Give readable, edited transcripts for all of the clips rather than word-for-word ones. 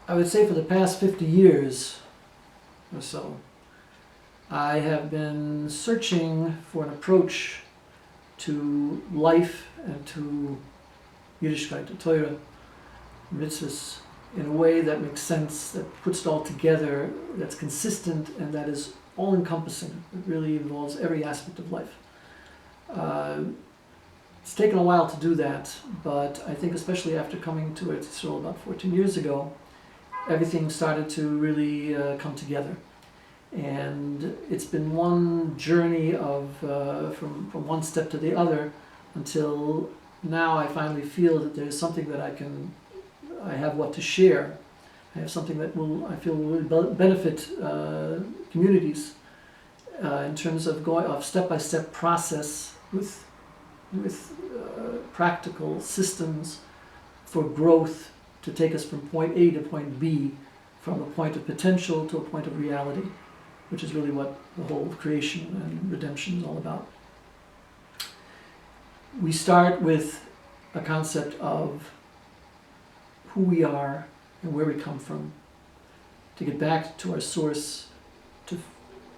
I would say for the past 50 years or so, I have been searching for an approach to life and to Yiddishkeit, to Torah, mitzvahs, in a way that makes sense, that puts it all together, that's consistent, and that is all-encompassing. It really involves every aspect of life. It's taken a while to do that, but I think especially after coming to Eretz Yisrael about 14 years ago, everything started to really come together. And it's been one journey of from one step to the other until now I finally feel that there's something that I have what to share. I have something that I feel will really benefit communities in terms of going off step-by-step process with practical systems for growth to take us from point A to point B, from a point of potential to a point of reality, which is really what the whole creation and redemption is all about. We start with a concept of who we are and where we come from, to get back to our source, to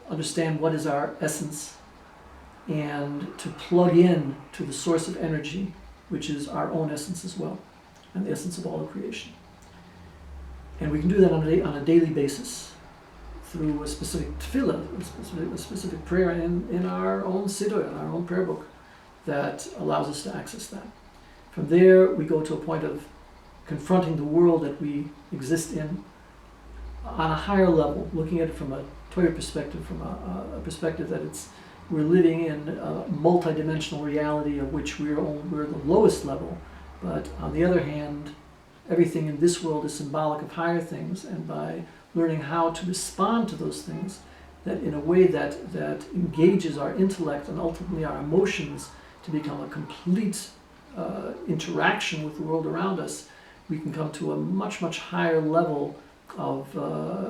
understand what is our essence, and to plug in to the source of energy, which is our own essence as well, and the essence of all of creation. And we can do that on a daily basis through a specific tefillah, a specific prayer in our own siddur, in our own prayer book, that allows us to access that. From there, we go to a point of confronting the world that we exist in on a higher level, looking at it from a Torah perspective, from a perspective that we're living in a multidimensional reality of which we're the lowest level, but on the other hand, everything in this world is symbolic of higher things, and by learning how to respond to those things, that in a way that engages our intellect and ultimately our emotions to become a complete interaction with the world around us, we can come to a much, much higher level of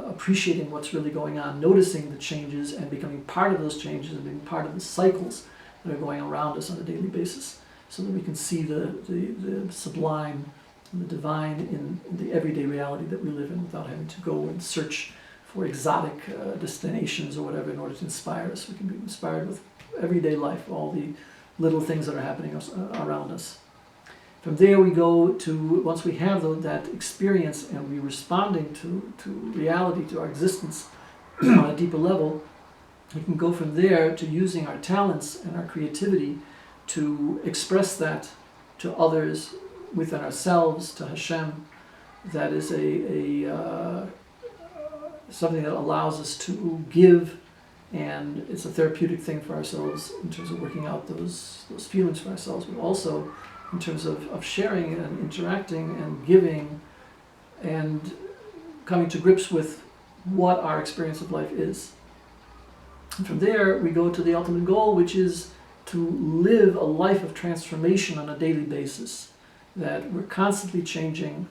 appreciating what's really going on, noticing the changes and becoming part of those changes and being part of the cycles that are going around us on a daily basis, so that we can see the sublime and the divine in the everyday reality that we live in without having to go and search for exotic destinations or whatever in order to inspire us. We can be inspired with everyday life, all the little things that are happening around us. From there we go to, once we have that experience and we're responding to reality, to our existence on a deeper level, we can go from there to using our talents and our creativity to express that to others, within ourselves, to Hashem. That is something that allows us to give, and it's a therapeutic thing for ourselves in terms of working out those feelings for ourselves, but also in terms of sharing and interacting and giving and coming to grips with what our experience of life is. And from there we go to the ultimate goal, which is to live a life of transformation on a daily basis, that we're constantly changing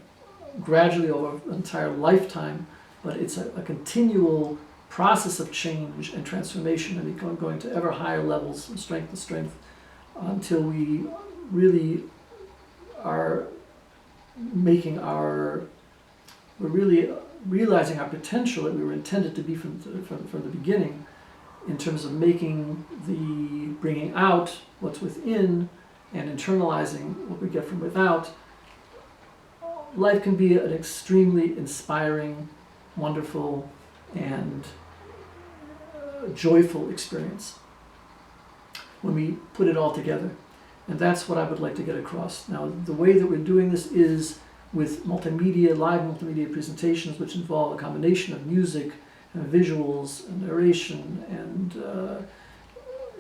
gradually over an entire lifetime, but it's a continual process of change and transformation, and going to ever higher levels from strength to strength until we really are we're really realizing our potential that we were intended to be from the beginning, in terms of bringing out what's within and internalizing what we get from without. Life can be an extremely inspiring, wonderful, and joyful experience when we put it all together. And that's what I would like to get across. Now, the way that we're doing this is with live multimedia presentations, which involve a combination of music and visuals and narration, and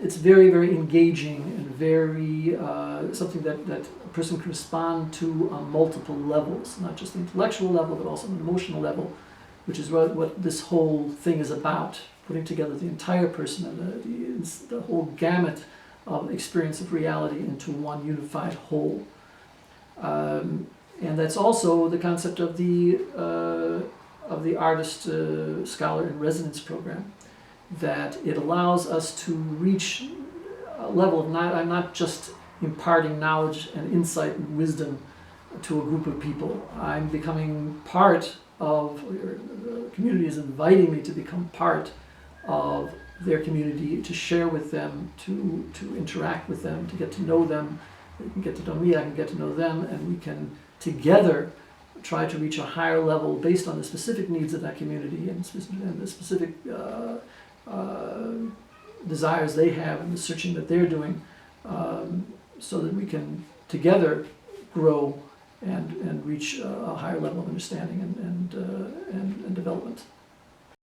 it's very, very engaging and very something that a person can respond to on multiple levels, not just the intellectual level, but also the emotional level, which is what this whole thing is about, putting together the entire person and the whole gamut of experience of reality into one unified whole. And that's also the concept of the artist scholar in residence program, that it allows us to reach a level of I'm not just imparting knowledge and insight and wisdom to a group of people. I'm becoming part of, or the community is inviting me to become part of their community, to share with them, to interact with them, to get to know them. They can get to know me, I can get to know them, and we can together try to reach a higher level based on the specific needs of that community and the specific desires they have and the searching that they're doing, so that we can together grow and reach a higher level of understanding and development.